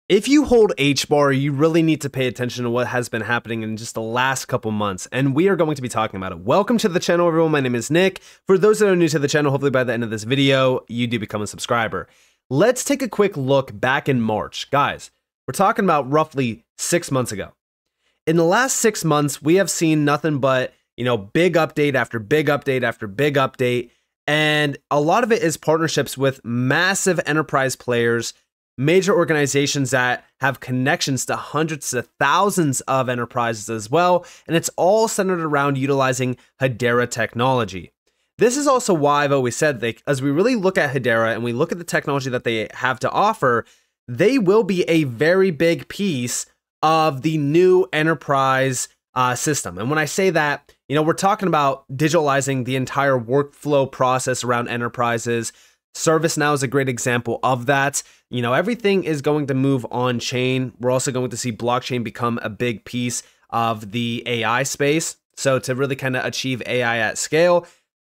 If you hold HBAR, you really need to pay attention to what has been happening in just the last couple months, and we are going to be talking about it. Welcome to the channel, everyone. My name is Nick. For those that are new to the channel, hopefully by the end of this video, you do become a subscriber. Let's take a quick look back in March. Guys, we're talking about roughly 6 months ago. In the last 6 months, we have seen nothing but, big update after big update after big update, and a lot of it is partnerships with massive enterprise players, major organizations that have connections to hundreds of thousands of enterprises as well, and it's all centered around utilizing Hedera technology. This is also why I've always said that as we really look at Hedera and we look at the technology that they have to offer, they will be a very big piece of the new enterprise system. And when I say that, we're talking about digitalizing the entire workflow process around enterprises. ServiceNow is a great example of that. Everything is going to move on chain. We're also going to see blockchain become a big piece of the AI space. So to really kind of achieve AI at scale,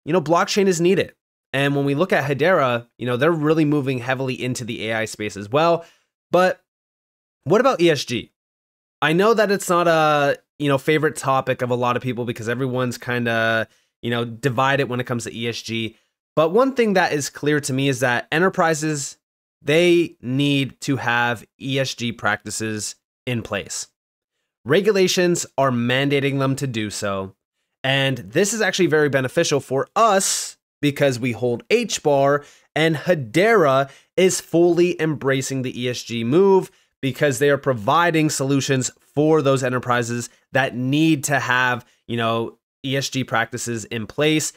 blockchain is needed. And when we look at Hedera, they're really moving heavily into the AI space as well. But what about ESG? I know that it's not a, favorite topic of a lot of people because everyone's kind of, divided when it comes to ESG. But one thing that is clear to me is that enterprises, they need to have ESG practices in place. Regulations are mandating them to do so. And this is actually very beneficial for us because we hold HBAR, and Hedera is fully embracing the ESG move because they are providing solutions for those enterprises that need to have, ESG practices in place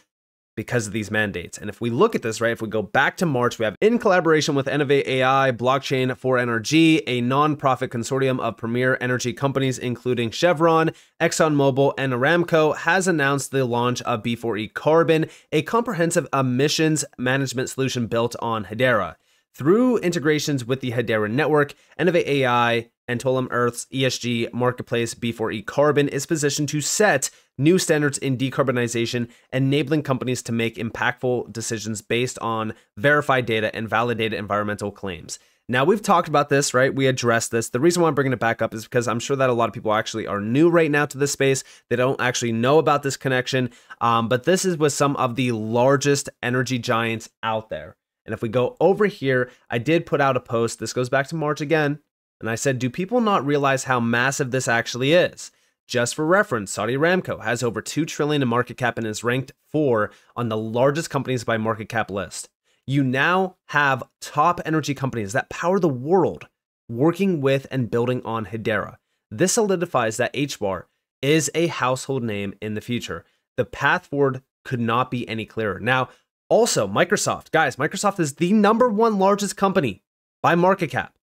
because of these mandates. And if we look at this, right, if we go back to March, we have in collaboration with Innovate AI, Blockchain for NRG, a nonprofit consortium of premier energy companies, including Chevron, ExxonMobil, and Aramco, has announced the launch of B4E Carbon, a comprehensive emissions management solution built on Hedera. Through integrations with the Hedera network, Innovate AI and Tokenomics Earth's ESG marketplace B4E Carbon is positioned to set new standards in decarbonization, enabling companies to make impactful decisions based on verified data and validated environmental claims. Now, we've talked about this, right? We addressed this. The reason why I'm bringing it back up is because I'm sure that a lot of people actually are new right now to this space. They don't actually know about this connection, but this is with some of the largest energy giants out there. And if we go over here, I did put out a post. This goes back to March again. And I said, do people not realize how massive this actually is? Just for reference, Saudi Aramco has over $2 trillion in market cap and is ranked 4 on the largest companies by market cap list. You now have top energy companies that power the world working with and building on Hedera. This solidifies that HBAR is a household name in the future. The path forward could not be any clearer. Now, also, Microsoft. Guys, Microsoft is the #1 largest company by market cap.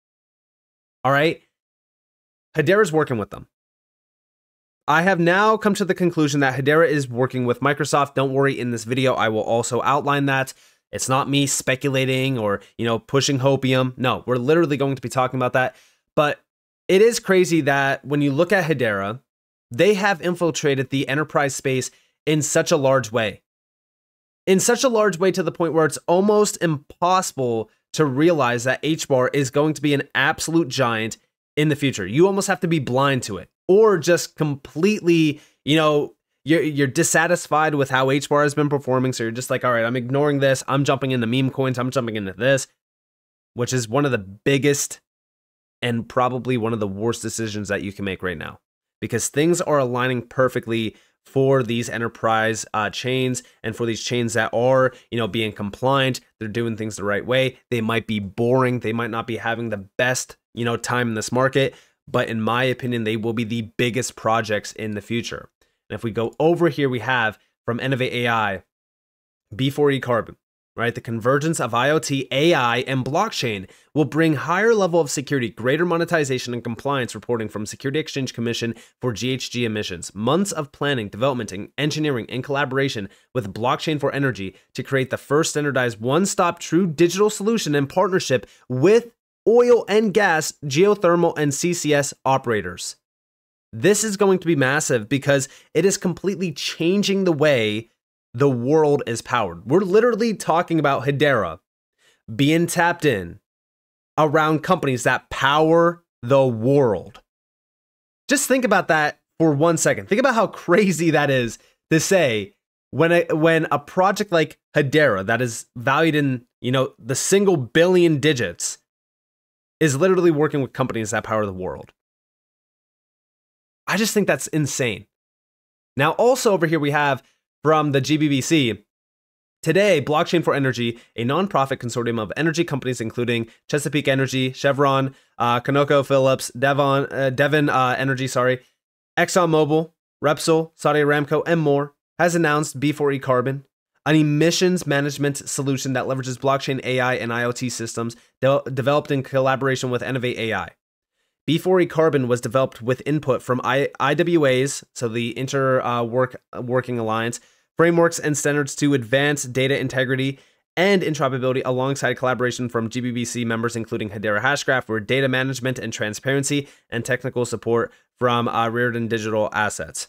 All right? Hedera is working with them. I have now come to the conclusion that Hedera is working with Microsoft. Don't worry, in this video, I will also outline that. It's not me speculating or, pushing hopium. No, we're literally going to be talking about that. But it is crazy that when you look at Hedera, they have infiltrated the enterprise space in such a large way. In such a large way to the point where it's almost impossible to realize that HBAR is going to be an absolute giant in the future. You almost have to be blind to it or just completely, you're dissatisfied with how HBAR has been performing. So you're just like, all right, I'm ignoring this. I'm jumping into meme coins. I'm jumping into this, which is one of the biggest and probably one of the worst decisions that you can make right now because things are aligning perfectly for these enterprise chains and for these chains that are, being compliant. They're doing things the right way. They might be boring. They might not be having the best, time in this market. But in my opinion, they will be the biggest projects in the future. And if we go over here, we have from Innovate AI, B4E Carbon, right? The convergence of IoT, AI, and blockchain will bring higher level of security, greater monetization, and compliance reporting from Security Exchange Commission for GHG emissions. Months of planning, development, and engineering in collaboration with Blockchain for Energy to create the first standardized one-stop true digital solution in partnership with oil and gas, geothermal, and CCS operators. This is going to be massive because it is completely changing the way the world is powered. We're literally talking about Hedera being tapped in around companies that power the world. Just think about that for 1 second. Think about how crazy that is to say when a project like Hedera that is valued in, the single billion digits is literally working with companies that power the world. I just think that's insane. Now, also over here we have from the GBBC, today, Blockchain for Energy, a nonprofit consortium of energy companies including Chesapeake Energy, Chevron, ConocoPhillips, Devon Energy, ExxonMobil, Repsol, Saudi Aramco, and more, has announced B4E Carbon, an emissions management solution that leverages blockchain, AI, and IoT systems developed in collaboration with Innovate AI. B4E Carbon was developed with input from IWAs, so the Working Alliance, frameworks and standards to advance data integrity and interoperability alongside collaboration from GBBC members including Hedera HBAR for data management and transparency and technical support from Reardon Digital Assets.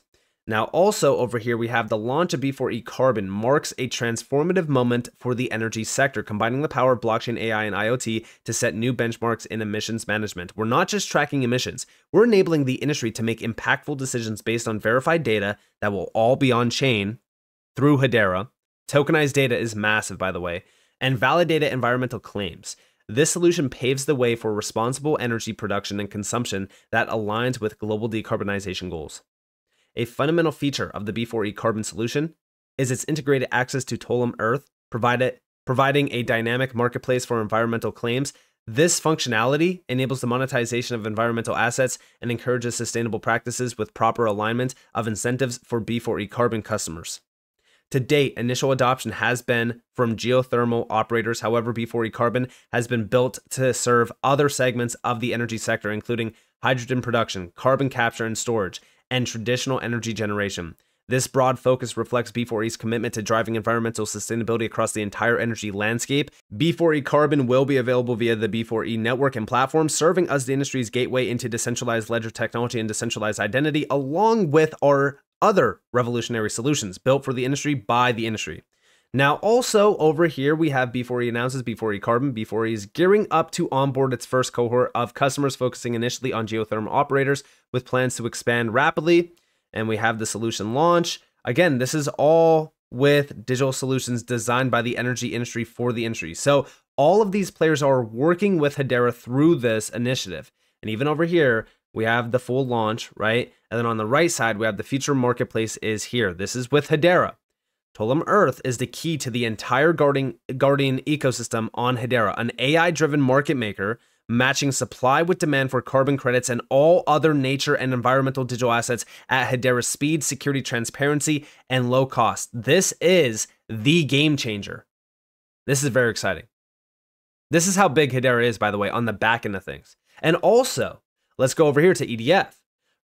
Now also over here we have the launch of B4E Carbon marks a transformative moment for the energy sector, combining the power of blockchain, AI, and IoT to set new benchmarks in emissions management. We're not just tracking emissions, we're enabling the industry to make impactful decisions based on verified data that will all be on chain through Hedera. Tokenized data is massive, by the way, and validated environmental claims. This solution paves the way for responsible energy production and consumption that aligns with global decarbonization goals. A fundamental feature of the B4E Carbon solution is its integrated access to Tokenomics Earth, providing a dynamic marketplace for environmental claims. This functionality enables the monetization of environmental assets and encourages sustainable practices with proper alignment of incentives for B4E Carbon customers. To date, initial adoption has been from geothermal operators. However, B4E Carbon has been built to serve other segments of the energy sector, including hydrogen production, carbon capture and storage, and traditional energy generation. This broad focus reflects B4E's commitment to driving environmental sustainability across the entire energy landscape. B4E Carbon will be available via the B4E network and platform, serving as the industry's gateway into decentralized ledger technology and decentralized identity, along with our other revolutionary solutions built for the industry by the industry. Now, also over here, we have B4E announces B4E Carbon. B4E is gearing up to onboard its first cohort of customers, focusing initially on geothermal operators with plans to expand rapidly. And we have the solution launch. Again, this is all with digital solutions designed by the energy industry for the industry. So all of these players are working with Hedera through this initiative. And even over here, we have the full launch, right? And then on the right side, we have the future marketplace is here. This is with Hedera. Tokenomics Earth is the key to the entire Guardian ecosystem on Hedera, an AI-driven market maker matching supply with demand for carbon credits and all other nature and environmental digital assets at Hedera's speed, security, transparency, and low cost. This is the game changer. This is very exciting. This is how big Hedera is, by the way, on the back end of things. And also, let's go over here to EDF.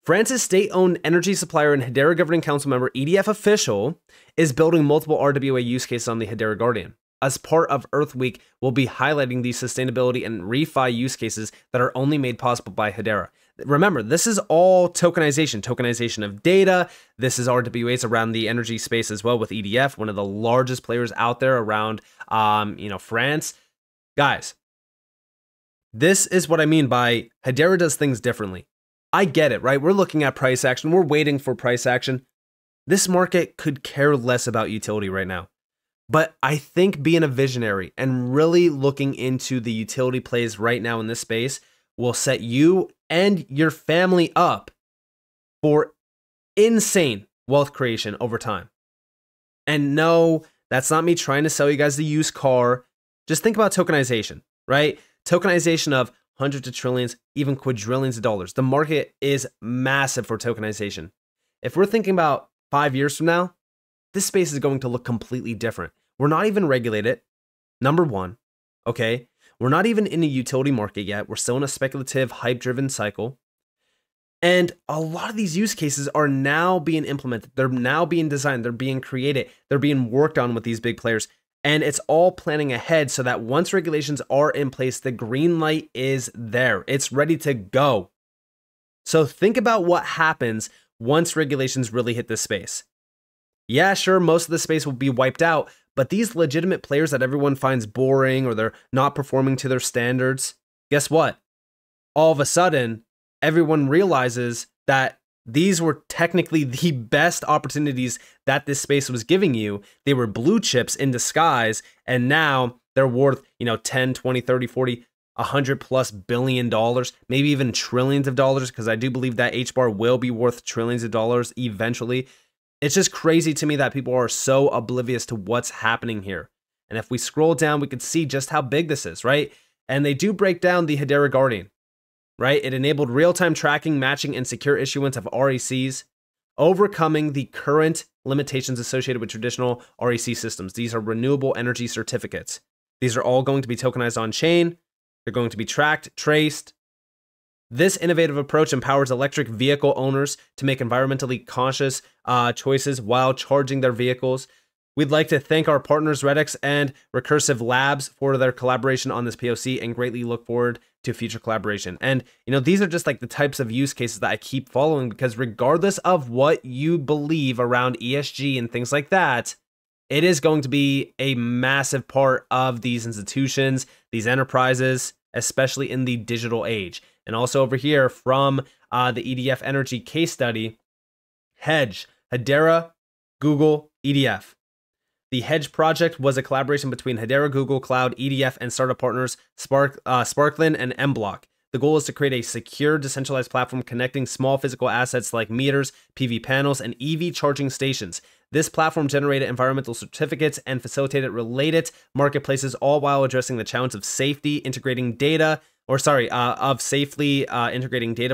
France's state-owned energy supplier and Hedera Governing Council member EDF Official is building multiple RWA use cases on the Hedera Guardian. As part of Earth Week, we'll be highlighting these sustainability and refi use cases that are only made possible by Hedera. Remember, this is all tokenization of data. This is RWAs around the energy space as well with EDF, one of the largest players out there around, France. Guys, this is what I mean by Hedera does things differently. I get it, right? We're looking at price action. We're waiting for price action. This market could care less about utility right now. But I think being a visionary and really looking into the utility plays right now in this space will set you and your family up for insane wealth creation over time. And no, that's not me trying to sell you guys the used car. Just think about tokenization, right? Tokenization of hundreds of trillions, even quadrillions of dollars. The market is massive for tokenization. If we're thinking about 5 years from now, this space is going to look completely different. We're not even regulated, number one, okay? We're not even in a utility market yet. We're still in a speculative, hype-driven cycle. And a lot of these use cases are now being implemented. They're now being designed. They're being created. They're being worked on with these big players. And it's all planning ahead so that once regulations are in place, the green light is there. It's ready to go. So think about what happens once regulations really hit this space. Yeah, sure, most of the space will be wiped out, but these legitimate players that everyone finds boring or they're not performing to their standards, guess what? all of a sudden, everyone realizes that these were technically the best opportunities that this space was giving you. They were blue chips in disguise, and now they're worth, 10, 20, 30, 40, $100+ billion, maybe even trillions of dollars, because I do believe that HBAR will be worth trillions of dollars eventually. It's just crazy to me that people are so oblivious to what's happening here. And if we scroll down, we could see just how big this is, right? And they do break down the Hedera Guardian, right? It enabled real-time tracking, matching, and secure issuance of RECs, overcoming the current limitations associated with traditional REC systems. These are renewable energy certificates. These are all going to be tokenized on-chain. They're going to be tracked, traced. This innovative approach empowers electric vehicle owners to make environmentally conscious choices while charging their vehicles. We'd like to thank our partners Redx and Recursive Labs for their collaboration on this POC and greatly look forward to future collaboration. And, these are just like the types of use cases that I keep following, because regardless of what you believe around ESG and things like that, it is going to be a massive part of these institutions, these enterprises, especially in the digital age. And also over here from the EDF Energy case study, Hedge, Hedera, Google, EDF. The Hedge project was a collaboration between Hedera, Google Cloud, EDF, and startup partners Sparklin and Mblock. The goal is to create a secure, decentralized platform connecting small physical assets like meters, PV panels, and EV charging stations. This platform generated environmental certificates and facilitated related marketplaces, all while addressing the challenge of safely integrating data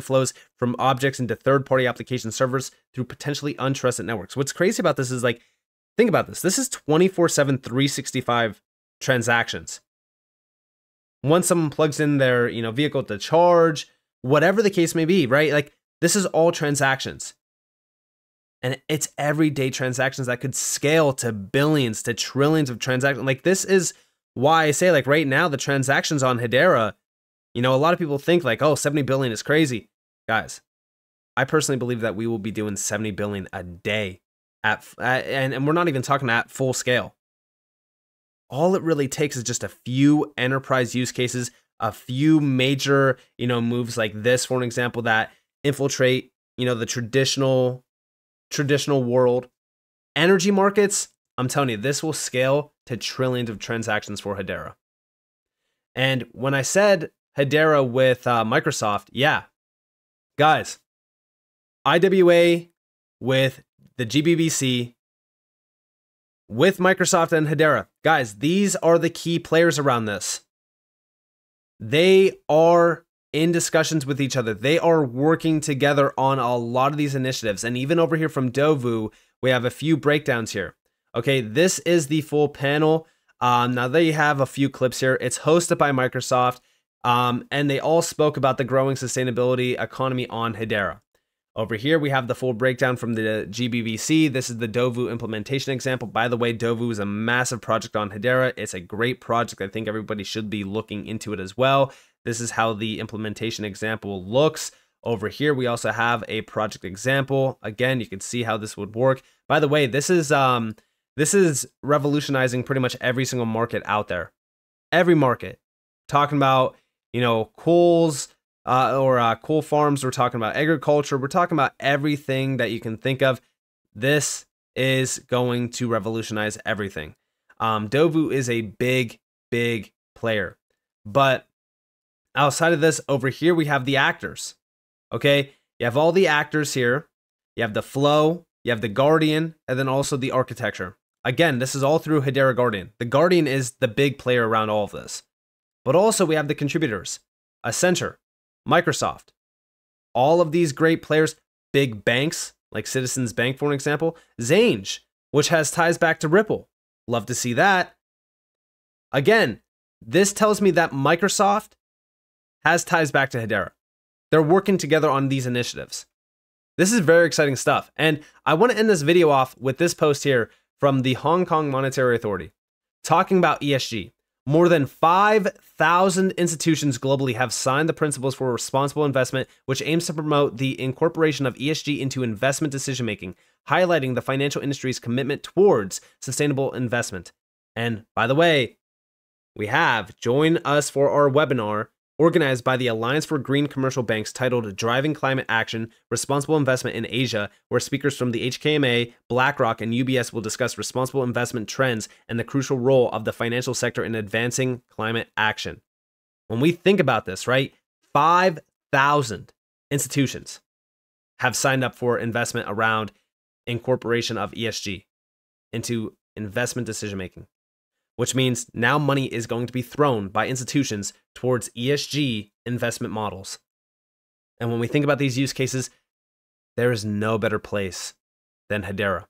flows from objects into third-party application servers through potentially untrusted networks. What's crazy about this is, like, think about this. This is 24/7, 365 transactions. Once someone plugs in their, vehicle to charge, whatever the case may be, right? Like, this is all transactions. And it's everyday transactions that could scale to billions, to trillions of transactions. Like, this is why I say, like, right now, the transactions on Hedera, a lot of people think like, oh, 70 billion is crazy. Guys, I personally believe that we will be doing 70 billion a day and we're not even talking at full scale. All it really takes is just a few enterprise use cases, a few major, moves like this, for an example, that infiltrate, the traditional world. Energy markets, I'm telling you, this will scale to trillions of transactions for Hedera. And when I said Hedera with Microsoft, yeah, guys, IWA with the GBBC, with Microsoft and Hedera. Guys, these are the key players around this. They are in discussions with each other. They are working together on a lot of these initiatives. And even over here from Dovu, we have a few breakdowns here. Okay, this is the full panel. Now they have a few clips here. It's hosted by Microsoft, and they all spoke about the growing sustainability economy on Hedera. Over here, we have the full breakdown from the GBBC. This is the Dovu implementation example. By the way, Dovu is a massive project on Hedera. It's a great project. I think everybody should be looking into it as well. This is how the implementation example looks. Over here, we also have a project example. Again, you can see how this would work. By the way, this is revolutionizing pretty much every single market out there. Every market. Talking about, coals, coal farms. We're talking about agriculture. We're talking about everything that you can think of. This is going to revolutionize everything. Dovu is a big, big player. But outside of this, over here, we have the actors. Okay, you have all the actors here. You have the flow, you have the Guardian, and then also the architecture. Again, this is all through Hedera Guardian. The Guardian is the big player around all of this. But also we have the contributors, Accenture, Microsoft, all of these great players, big banks like Citizens Bank, for an example, Zange, which has ties back to Ripple. Love to see that. Again, this tells me that Microsoft has ties back to Hedera. They're working together on these initiatives. This is very exciting stuff. And I want to end this video off with this post here from the Hong Kong Monetary Authority, talking about ESG. More than 5,000 institutions globally have signed the Principles for Responsible Investment, which aims to promote the incorporation of ESG into investment decision-making, highlighting the financial industry's commitment towards sustainable investment. And by the way, we have join us for our webinar organized by the Alliance for Green Commercial Banks titled Driving Climate Action, Responsible Investment in Asia, where speakers from the HKMA, BlackRock, and UBS will discuss responsible investment trends and the crucial role of the financial sector in advancing climate action. When we think about this, right, 5,000 institutions have signed up for investment around incorporation of ESG into investment decision-making, which means now money is going to be thrown by institutions towards ESG investment models. And when we think about these use cases, there is no better place than Hedera.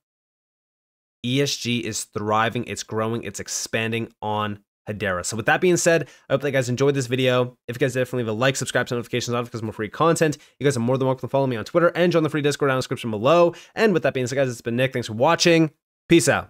ESG is thriving, it's growing, it's expanding on Hedera. So with that being said, I hope that you guys enjoyed this video. If you guys definitely leave a like, subscribe to notifications on because more free content. You guys are more than welcome to follow me on Twitter and join the free Discord down in the description below. And with that being said, guys, it's been Nick. Thanks for watching. Peace out.